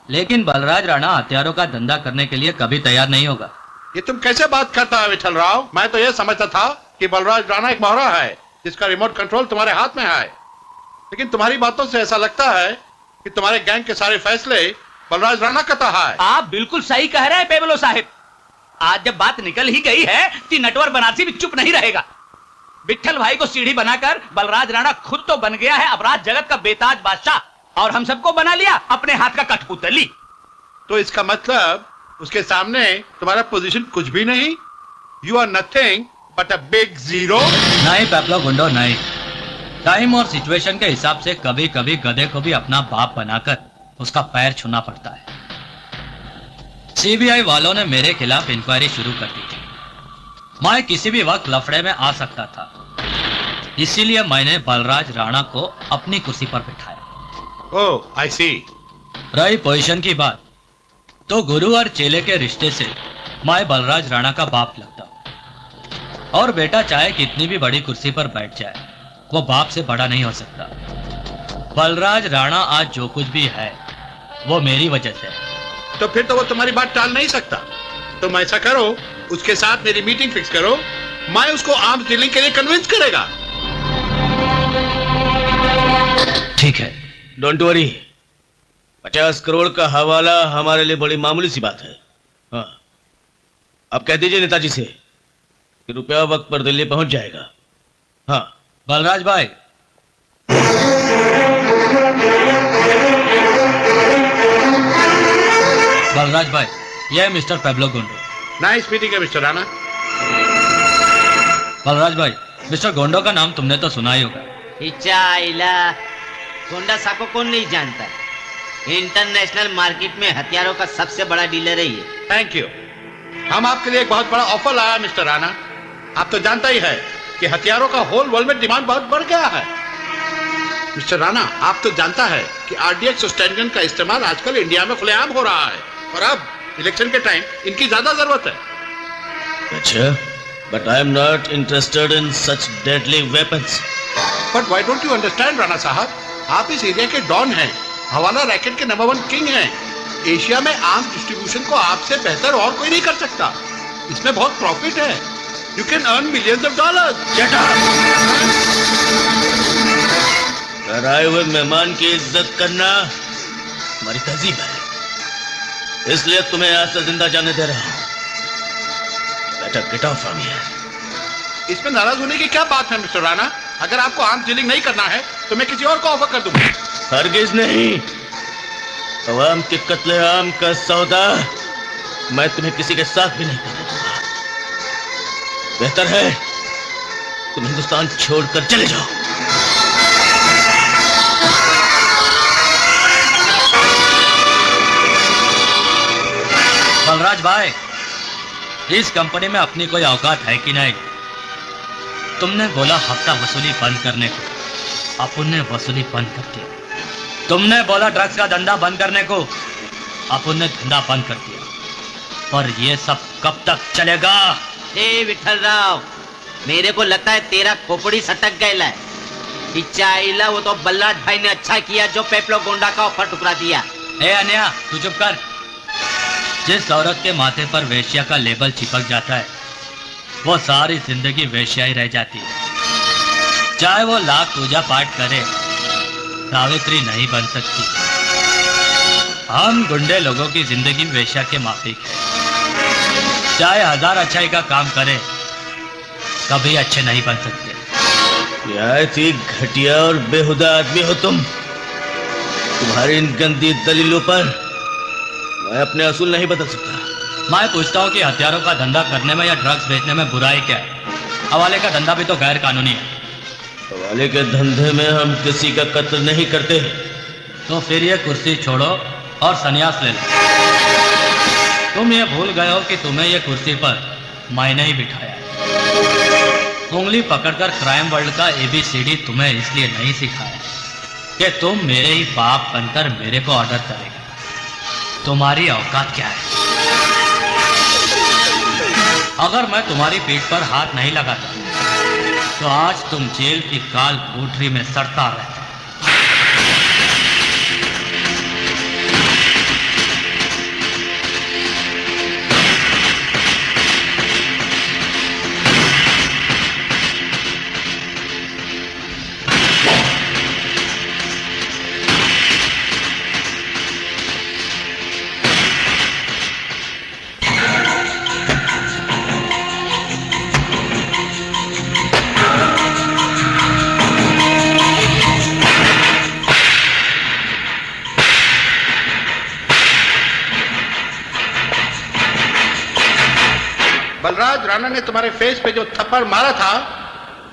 लेकिन बलराज राणा हथियारों का धंधा करने के लिए कभी तैयार नहीं होगा। ये तुम कैसे बात करता है विठल राव? मैं तो ये समझता था कि बलराज राणा एक मोहरा है जिसका रिमोट कंट्रोल तुम्हारे हाथ में है, लेकिन तुम्हारी बातों से ऐसा लगता है कि तुम्हारे गैंग के सारे फैसले बलराज राणा करता है। आप बिल्कुल सही कह रहे हैं पेबलो साहिब। आज जब बात निकल ही गई है कि नटवर बनारसी भी चुप नहीं रहेगा। विठल भाई को सीढ़ी बनाकर बलराज राणा खुद तो बन गया है अपराध जगत का बेताज बादशाह, और हम सबको बना लिया अपने हाथ का कठपुतली। तो इसका मतलब उसके सामने तुम्हारा पोजीशन कुछ भी नहीं। You are nothing but a big zero. नहीं पेप्लो गुंडो नहीं। टाइम और सिचुएशन के हिसाब से कभी कभी गधे को भी अपना बाप बनाकर उसका पैर छूना पड़ता है। सीबीआई वालों ने मेरे खिलाफ इंक्वायरी शुरू कर दी थी। मैं किसी भी वक्त लफड़े में आ सकता था, इसीलिए मैंने बलराज राणा को अपनी कुर्सी पर बिठाया। ओह आई सी। रही पोजीशन की बात, तो गुरु और चेले के रिश्ते से मैं बलराज राणा का बाप लगता हूं, और बेटा चाहे कितनी भी बड़ी कुर्सी पर बैठ जाए वो बाप से बड़ा नहीं हो सकता। बलराज राणा आज जो कुछ भी है वो मेरी वजह से है। तो फिर तो वो तुम्हारी बात टाल नहीं सकता। तुम ऐसा करो, उसके साथ मेरी मीटिंग फिक्स करो, मैं उसको आर्म्स डीलिंग के लिए कन्विंस करेगा। ठीक है। डोंट वरी, 50 करोड़ का हवाला हमारे लिए बड़ी मामूली सी बात है। हाँ, अब कह दीजिए नेताजी से कि रुपया वक्त पर दिल्ली पहुंच जाएगा। हाँ बलराज भाई, बलराज भाई, ये है मिस्टर पेब्लो गोंडो। नाइस मीटिंग है मिस्टर राणा। बलराज भाई, मिस्टर गोंडो का नाम तुमने तो सुना ही होगा। गोंडा साहब को कौन नहीं जानता? इंटरनेशनल मार्केट में हथियारों का सबसे बड़ा डीलर है ये। Thank you. हम आपके लिए एक बहुत बड़ा ऑफर लाया मिस्टर राणा। आप तो जानता ही है कि हथियारों का होल वर्ल्ड में डिमांड बहुत बढ़ गया है। मिस्टर राणा, आप तो जानता है कि आरडीएक्स और स्टैंड गन का इस्तेमाल आजकल इंडिया में खुलेआम हो रहा है, और अब इलेक्शन के टाइम इनकी ज्यादा जरूरत है। अच्छा, but I am not interested in such deadly weapons. But why don't you understand Rana साहब, आप इस एरिया के डॉन हैं, हवाला रैकेट के नंबर 1 किंग हैं। एशिया में आर्म्स डिस्ट्रीब्यूशन को आपसे बेहतर और कोई नहीं कर सकता। इसमें बहुत प्रॉफिट है। You can earn millions of dollars. आए हुए मेहमान की इज्जत करना हमारी तहजीब है, इसलिए तुम्हें आज से जिंदा जाने दे रहा हूं। बेटा गेट आउट फ्रॉम हियर। इसमें नाराज होने की क्या बात है मिस्टर राणा? अगर आपको आर्म्स डीलिंग नहीं करना है तो मैं किसी और को ऑफर कर दूंगा। हरगिज नहीं। अवाम के कत्लेआम का सौदा मैं तुम्हें किसी के साथ भी नहीं करने दूंगा। बेहतर है तुम हिंदुस्तान छोड़कर चले जाओ। बलराज भाई, इस कंपनी में अपनी कोई औकात है कि नहीं? तुमने बोला हफ्ता वसूली बंद करने को, अपन ने वसूली बंद कर दिया। तुमने बोला ड्रग्स का धंधा बंद करने को, अपन ने धंधा बंद कर दिया। पर ये सब कब तक चलेगा? ए विठल राव, मेरे को लगता है तेरा खोपड़ी सटक गया है। पिचाईला, वो तो बलराज भाई ने अच्छा किया जो पेप्लो गोंडा का ऑफर ठुकरा दिया। ए अन्या, तू चुप कर। जिस औरत के माथे पर वेश्या का लेबल चिपक जाता है वो सारी जिंदगी वेश्या ही रह जाती है। चाहे वो लाख पूजा पाठ करे, सावित्री नहीं बन सकती। हम गुंडे लोगों की जिंदगी वेश्या के माफिक है। चाहे 1000 अच्छाई का काम करे, कभी अच्छे नहीं बन सकते। निहायत ही घटिया और बेहुदा आदमी हो तुम। तुम्हारी इन गंदी दलीलों पर मैं अपने असूल नहीं बदल सकता। मैं पूछता हूँ कि हथियारों का धंधा करने में या ड्रग्स बेचने में बुराई क्या है? हवाले का धंधा भी तो गैर कानूनी है। हवाले के धंधे में हम किसी का कत्ल नहीं करते। तो फिर ये कुर्सी छोड़ो और संन्यास ले लो। तुम ये भूल गए हो कि तुम्हें ये कुर्सी पर मैंने ही बिठाया है। उंगली पकड़कर क्राइम वर्ल्ड का ABCD तुम्हें इसलिए नहीं सिखाया कि तुम मेरे ही बाप बनकर मेरे को ऑर्डर करेगा। तुम्हारी औकात क्या है? अगर मैं तुम्हारी पीठ पर हाथ नहीं लगाता तो आज तुम जेल की काल कोठरी में सड़ता रहता। बलराज राणा ने तुम्हारे फेस पे जो थप्पड़ मारा था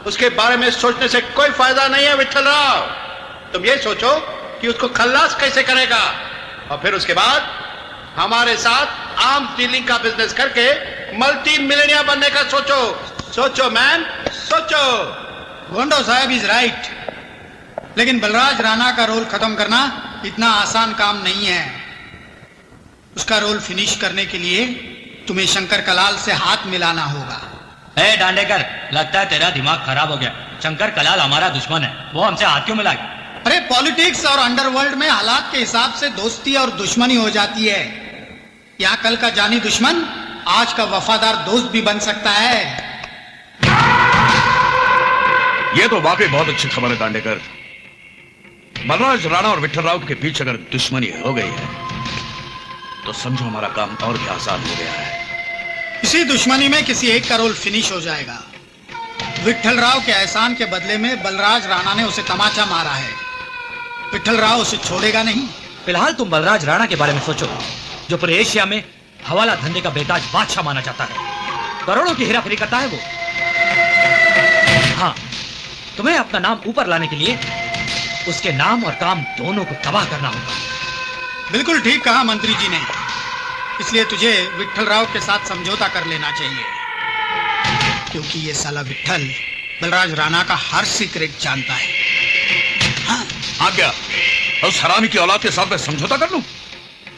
उसके बारे में सोचने से कोई फायदा नहीं है विठल राव। तुम ये सोचो कि उसको खल्लास कैसे करेगा और फिर उसके बाद हमारे साथ आर्म्स डीलिंग का बिजनेस करके मल्टी मिलियनियर बनने का सोचो। सोचो मैन, सोचो। गोंडो साहब इज राइट, लेकिन बलराज राणा का रोल खत्म करना इतना आसान काम नहीं है। उसका रोल फिनिश करने के लिए तुम्हें शंकर कलाल से हाथ मिलाना होगा। ए डांडेकर, लगता है तेरा दिमाग खराब हो गया। शंकर कलाल हमारा दुश्मन है, वो हमसे हाथ क्यों मिलाएगा? अरे पॉलिटिक्स और अंडरवर्ल्ड में हालात के हिसाब से दोस्ती और दुश्मनी हो जाती है। यहाँ कल का जानी दुश्मन आज का वफादार दोस्त भी बन सकता है। ये तो वाकई बहुत अच्छी खबर है दांडेकर। बलराज राणा और विठल राव के बीच अगर दुश्मनी हो गई है तो समझो हमारा काम और भी आसान हो गया है। इसी दुश्मनी में किसी एक का रोल फिनिश हो जाएगा। विठल राव के एहसान के बदले में बलराज राणा ने उसे तमाचा मारा है। विठल राव उसे छोड़ेगा नहीं। फिलहाल तुम बलराज राणा के बारे में सोचो, जो पूरे एशिया में हवाला धंधे का बेताज बादशाह माना जाता है। करोड़ों की हेराफेरी करता है वो। हाँ, तुम्हें अपना नाम ऊपर लाने के लिए उसके नाम और काम दोनों को तबाह करना होगा। बिल्कुल ठीक कहा मंत्री जी ने। इसलिए तुझे विठल राव के साथ समझौता कर लेना चाहिए, क्योंकि ये साला विठल बलराज राणा का हर सीक्रेट जानता है। हाँ। आज्ञा, उस हरामी की औलाद के साथ मैं समझौता कर लूं?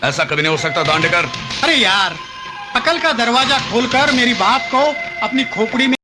ऐसा कभी नहीं हो सकता दांडेकर। अरे यार, अकल का दरवाजा खोलकर मेरी बात को अपनी खोपड़ी में